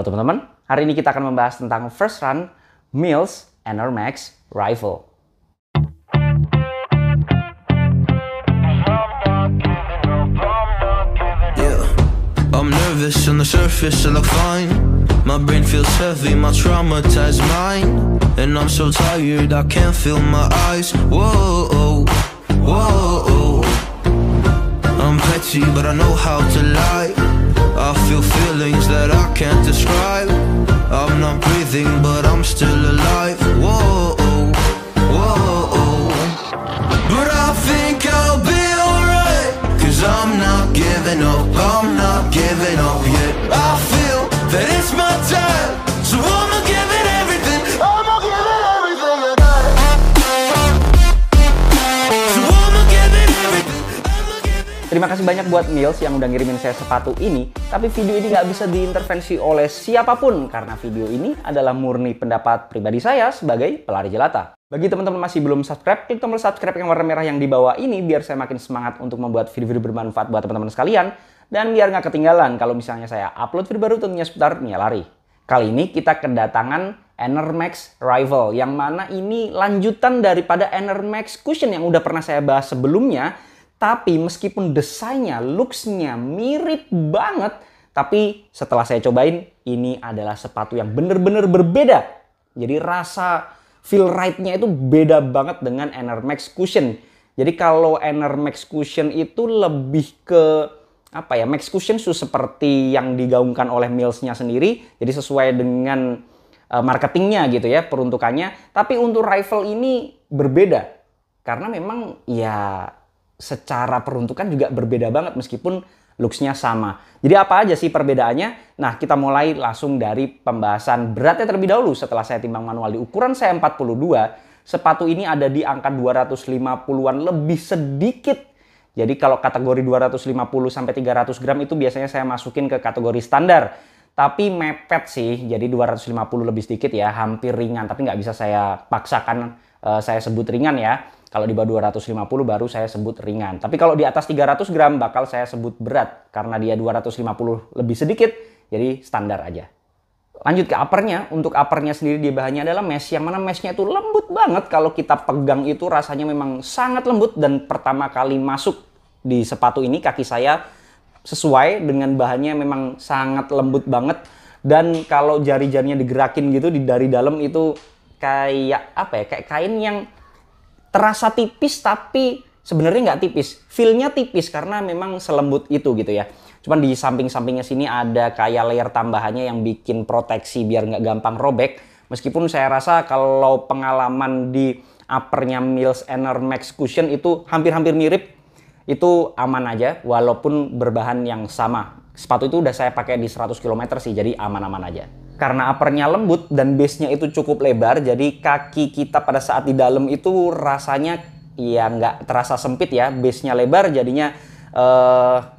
Halo teman-teman, hari ini kita akan membahas tentang First Run Mills NR Max Rifle. Yeah, I'm nervous on the surface, I look fine. My brain feels heavy, my traumatized mind. And I'm so tired, I can't feel my eyes. Whoa, whoa. I'm petty, but I know how to lie. I feel feelings that I can't describe. I'm not breathing, but I'm still alive. Whoa, whoa. But I think I'll be alright, 'cause I'm not giving up, I'm not giving up yet. I feel that it's my time, so I'ma give it everything. I'ma give it everything I got. So I'ma give it everything. Terima kasih banyak buat Mills yang udah ngirimin saya sepatu ini. Tapi video ini nggak bisa diintervensi oleh siapapun karena video ini adalah murni pendapat pribadi saya sebagai pelari jelata. Bagi teman-teman masih belum subscribe, klik tombol subscribe yang warna merah yang di bawah ini biar saya makin semangat untuk membuat video-video bermanfaat buat teman-teman sekalian. Dan biar nggak ketinggalan kalau misalnya saya upload video baru tentunya seputar dunia lari. Kali ini kita kedatangan NR Max Rifle yang mana ini lanjutan daripada NR Max Cushion yang udah pernah saya bahas sebelumnya. Tapi meskipun desainnya, looks-nya mirip banget, tapi setelah saya cobain, ini adalah sepatu yang bener-bener berbeda. Jadi rasa feel ride-nya itu beda banget dengan NR Max Cushion. Jadi kalau NR Max Cushion itu lebih ke apa ya, Max Cushion itu seperti yang digaungkan oleh Mills-nya sendiri, jadi sesuai dengan marketingnya gitu ya, peruntukannya. Tapi untuk rifle ini berbeda, karena memang ya secara peruntukan juga berbeda banget meskipun looks-nya sama. Jadi apa aja sih perbedaannya? Nah, kita mulai langsung dari pembahasan beratnya terlebih dahulu. Setelah saya timbang manual di ukuran saya 42, sepatu ini ada di angka 250-an lebih sedikit. Jadi kalau kategori 250 sampai 300 gram itu biasanya saya masukin ke kategori standar. Tapi mepet sih, jadi 250 lebih sedikit ya, hampir ringan. Tapi nggak bisa saya paksakan saya sebut ringan ya. Kalau di bawah 250 baru saya sebut ringan. Tapi kalau di atas 300 gram bakal saya sebut berat. Karena dia 250 lebih sedikit, jadi standar aja. Lanjut ke uppernya. Untuk uppernya sendiri dia bahannya adalah mesh. Yang mana meshnya itu lembut banget. Kalau kita pegang itu rasanya memang sangat lembut. Dan pertama kali masuk di sepatu ini kaki saya sesuai dengan bahannya memang sangat lembut banget. Dan kalau jari-jarinya digerakin gitu dari dalam itu kayak apa ya? Kayak kain yang terasa tipis tapi sebenarnya nggak tipis. Feel-nya tipis karena memang selembut itu gitu ya. Cuman di samping-sampingnya sini ada kayak layer tambahannya yang bikin proteksi biar nggak gampang robek. Meskipun saya rasa kalau pengalaman di uppernya Mills NR Max Cushion itu hampir-hampir mirip. Itu aman aja walaupun berbahan yang sama. Sepatu itu udah saya pakai di 100 km sih, jadi aman-aman aja. Karena uppernya lembut dan base-nya itu cukup lebar, jadi kaki kita pada saat di dalam itu rasanya ya nggak terasa sempit ya. Base-nya lebar jadinya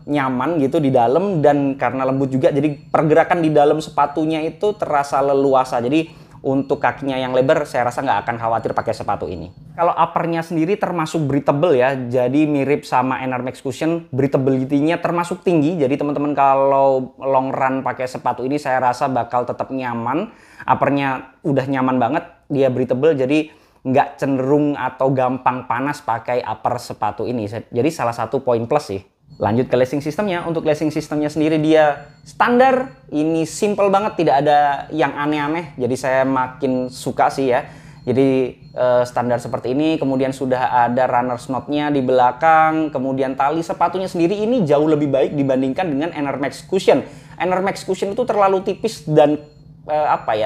nyaman gitu di dalam, dan karena lembut juga jadi pergerakan di dalam sepatunya itu terasa leluasa. Jadi untuk kakinya yang lebar saya rasa nggak akan khawatir pakai sepatu ini. Kalau uppernya sendiri termasuk breathable ya, jadi mirip sama NR Max Cushion, breathability-nya termasuk tinggi. Jadi teman-teman kalau long run pakai sepatu ini saya rasa bakal tetap nyaman. Uppernya udah nyaman banget, dia breathable jadi nggak cenderung atau gampang panas pakai upper sepatu ini. Jadi salah satu poin plus sih. Lanjut ke lacing sistemnya. Untuk lacing sistemnya sendiri dia standar. Ini simple banget, tidak ada yang aneh-aneh. Jadi saya makin suka sih ya. Jadi standar seperti ini. Kemudian sudah ada runners knot-nya di belakang. Kemudian tali sepatunya sendiri ini jauh lebih baik dibandingkan dengan NR Max Cushion. NR Max Cushion itu terlalu tipis dan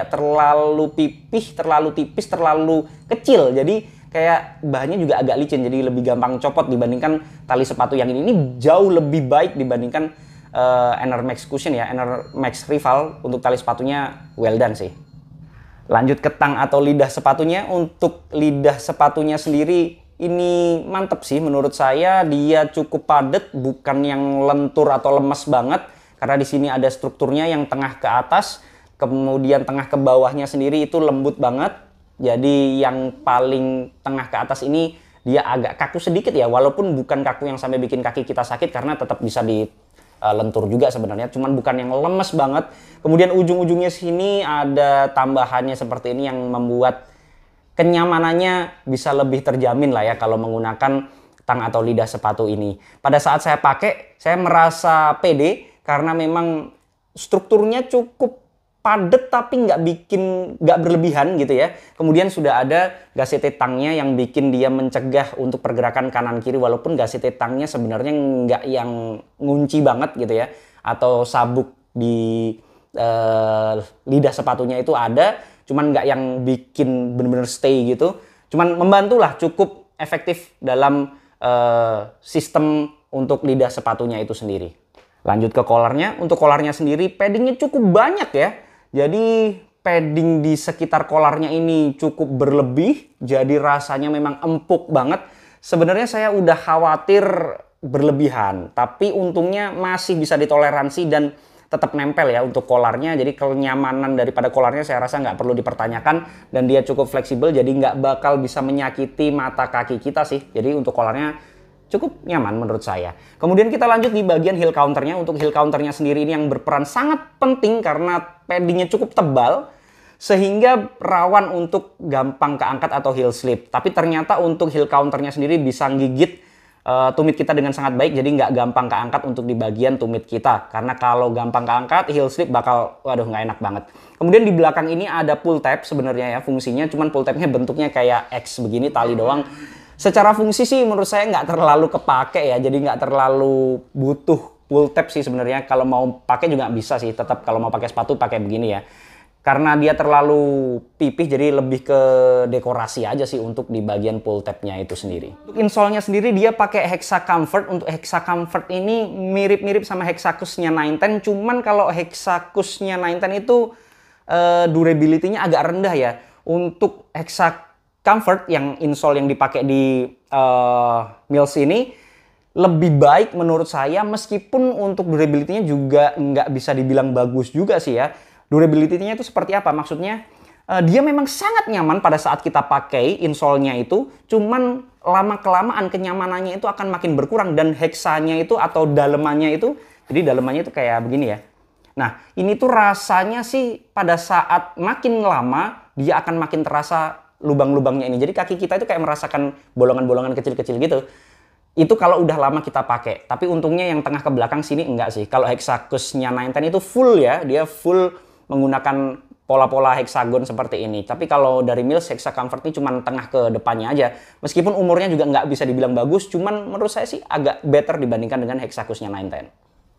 terlalu pipih, terlalu tipis, terlalu kecil. Jadi kayak bahannya juga agak licin, jadi lebih gampang copot dibandingkan tali sepatu yang ini jauh lebih baik dibandingkan NR Max Cushion ya, NR Max Rifle. Untuk tali sepatunya well done sih. Lanjut ke tang atau lidah sepatunya. Untuk lidah sepatunya sendiri ini mantep sih menurut saya. Dia cukup padat, bukan yang lentur atau lemes banget. Karena di sini ada strukturnya yang tengah ke atas, kemudian tengah ke bawahnya sendiri itu lembut banget. Jadi yang paling tengah ke atas ini dia agak kaku sedikit ya, walaupun bukan kaku yang sampai bikin kaki kita sakit karena tetap bisa di lentur juga sebenarnya, cuman bukan yang lemes banget. Kemudian ujung-ujungnya sini ada tambahannya seperti ini yang membuat kenyamanannya bisa lebih terjamin lah ya kalau menggunakan tang atau lidah sepatu ini. Pada saat saya pakai, saya merasa pede karena memang strukturnya cukup padat tapi nggak berlebihan gitu ya. Kemudian sudah ada gasete tangnya yang bikin dia mencegah untuk pergerakan kanan kiri, walaupun gasete tangnya sebenarnya nggak yang ngunci banget gitu ya, atau sabuk di lidah sepatunya itu ada, cuman nggak yang bikin bener-bener stay gitu. Cuman membantulah, cukup efektif dalam sistem untuk lidah sepatunya itu sendiri. Lanjut ke collarnya. Untuk collarnya sendiri paddingnya cukup banyak ya. Jadi padding di sekitar collarnya ini cukup berlebih, jadi rasanya memang empuk banget. Sebenarnya saya udah khawatir berlebihan, tapi untungnya masih bisa ditoleransi dan tetap nempel ya untuk collarnya. Jadi kenyamanan daripada collarnya saya rasa nggak perlu dipertanyakan, dan dia cukup fleksibel, jadi nggak bakal bisa menyakiti mata kaki kita sih. Jadi untuk collarnya cukup nyaman menurut saya. Kemudian kita lanjut di bagian heel counternya. Untuk heel counternya sendiri ini yang berperan sangat penting karena paddingnya cukup tebal sehingga rawan untuk gampang keangkat atau heel slip. Tapi ternyata untuk heel counternya sendiri bisa gigit tumit kita dengan sangat baik, jadi nggak gampang keangkat untuk di bagian tumit kita. Karena kalau gampang keangkat, heel slip bakal, waduh, nggak enak banget. Kemudian di belakang ini ada pull tab sebenarnya ya fungsinya, cuman pull tabnya bentuknya kayak X begini, tali doang. Secara fungsi sih menurut saya nggak terlalu kepake ya, jadi nggak terlalu butuh pull tab sih sebenarnya. Kalau mau pakai juga bisa sih, tetap kalau mau pakai sepatu pakai begini ya. Karena dia terlalu pipih, jadi lebih ke dekorasi aja sih untuk di bagian pull tabnya itu sendiri. Untuk insole-nya sendiri dia pakai Hexa Comfort. Untuk Hexa Comfort ini mirip-mirip sama Hexacus-nya 910, cuman kalau Hexacus-nya 910 itu durability-nya agak rendah ya. Untuk Hexa Comfort yang insole yang dipakai di Mills ini lebih baik menurut saya, meskipun untuk durability-nya juga nggak bisa dibilang bagus juga sih ya. Durability-nya itu seperti apa? Maksudnya dia memang sangat nyaman pada saat kita pakai insole-nya itu, cuman lama-kelamaan kenyamanannya itu akan makin berkurang, dan heksanya itu atau dalemannya itu, jadi dalemannya itu kayak begini ya. Nah, ini tuh rasanya sih pada saat makin lama dia akan makin terasa lubang-lubangnya ini. Jadi kaki kita itu kayak merasakan bolongan-bolongan kecil-kecil gitu. Itu kalau udah lama kita pakai. Tapi untungnya yang tengah ke belakang sini enggak sih. Kalau Hexacus-nya 910 itu full ya. Dia full menggunakan pola-pola heksagon seperti ini. Tapi kalau dari Mills, Hexa Comfort ini cuma tengah ke depannya aja. Meskipun umurnya juga nggak bisa dibilang bagus, cuman menurut saya sih agak better dibandingkan dengan Hexacus-nya 910.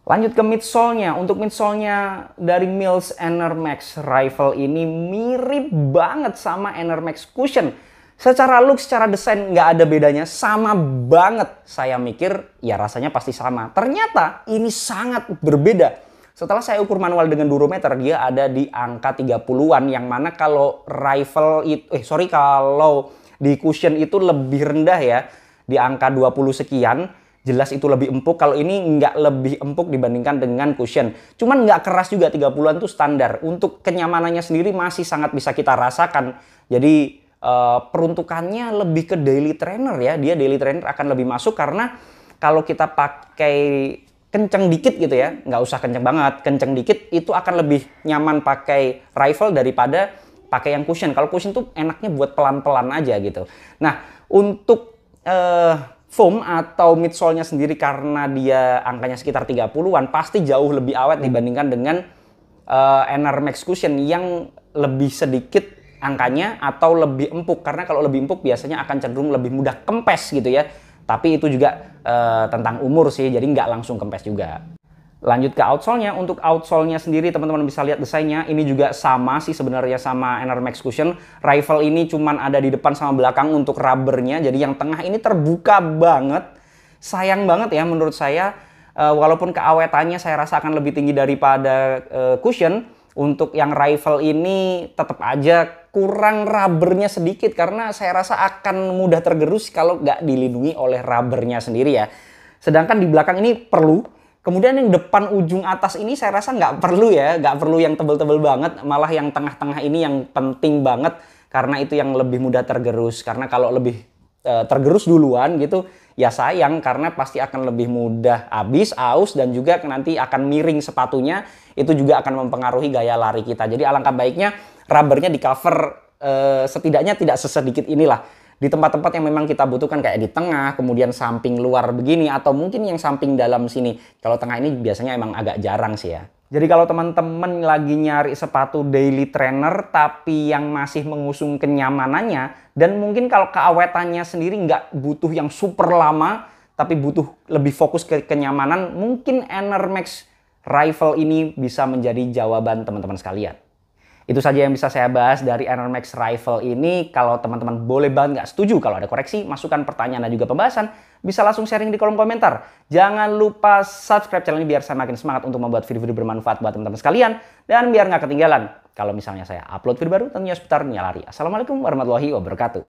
Lanjut ke midsole-nya. Untuk midsole-nya dari Mills Enermax Rifle ini mirip banget sama Enermax Cushion. Secara look, secara desain nggak ada bedanya, sama banget. Saya mikir ya rasanya pasti sama. Ternyata ini sangat berbeda. Setelah saya ukur manual dengan durometer, dia ada di angka 30-an, yang mana kalau rifle itu, kalau di cushion itu lebih rendah ya, di angka 20 sekian. Jelas itu lebih empuk. Kalau ini nggak lebih empuk dibandingkan dengan cushion. Cuman nggak keras juga, 30-an itu standar. Untuk kenyamanannya sendiri masih sangat bisa kita rasakan. Jadi peruntukannya lebih ke daily trainer ya. Dia daily trainer akan lebih masuk, karena kalau kita pakai kenceng dikit gitu ya, nggak usah kenceng banget, kenceng dikit itu akan lebih nyaman pakai rifle daripada pakai yang cushion. Kalau cushion tuh enaknya buat pelan-pelan aja gitu. Nah, untuk foam atau midsole-nya sendiri, karena dia angkanya sekitar 30-an, pasti jauh lebih awet dibandingkan dengan Enermax Cushion yang lebih sedikit angkanya atau lebih empuk. Karena kalau lebih empuk biasanya akan cenderung lebih mudah kempes gitu ya. Tapi itu juga tentang umur sih, jadi nggak langsung kempes juga. Lanjut ke outsole-nya. Untuk outsole-nya sendiri teman-teman bisa lihat desainnya. Ini juga sama sih sebenarnya sama Enermax Cushion. Rifle ini cuman ada di depan sama belakang untuk rubbernya. Jadi yang tengah ini terbuka banget. Sayang banget ya menurut saya. Walaupun keawetannya saya rasa akan lebih tinggi daripada cushion. Untuk yang rifle ini tetap aja kurang rubbernya sedikit. Karena saya rasa akan mudah tergerus kalau nggak dilindungi oleh rubbernya sendiri ya. Sedangkan di belakang ini perlu. Kemudian yang depan ujung atas ini saya rasa nggak perlu ya, nggak perlu yang tebel-tebel banget, malah yang tengah-tengah ini yang penting banget, karena itu yang lebih mudah tergerus. Karena kalau lebih tergerus duluan gitu, ya sayang karena pasti akan lebih mudah habis, aus, dan juga nanti akan miring sepatunya. Itu juga akan mempengaruhi gaya lari kita. Jadi alangkah baiknya rubbernya di cover setidaknya tidak sesedikit inilah. Di tempat-tempat yang memang kita butuhkan kayak di tengah, kemudian samping luar begini, atau mungkin yang samping dalam sini. Kalau tengah ini biasanya emang agak jarang sih ya. Jadi kalau teman-teman lagi nyari sepatu daily trainer tapi yang masih mengusung kenyamanannya, dan mungkin kalau keawetannya sendiri nggak butuh yang super lama tapi butuh lebih fokus ke kenyamanan, mungkin Enermax Rifle ini bisa menjadi jawaban teman-teman sekalian. Itu saja yang bisa saya bahas dari Enermax Rifle ini. Kalau teman-teman boleh banget nggak setuju, kalau ada koreksi, masukan, pertanyaan, dan juga pembahasan, bisa langsung sharing di kolom komentar. Jangan lupa subscribe channel ini biar saya makin semangat untuk membuat video-video bermanfaat buat teman-teman sekalian. Dan biar nggak ketinggalan kalau misalnya saya upload video baru tentunya seputar dunia lari. Assalamualaikum warahmatullahi wabarakatuh.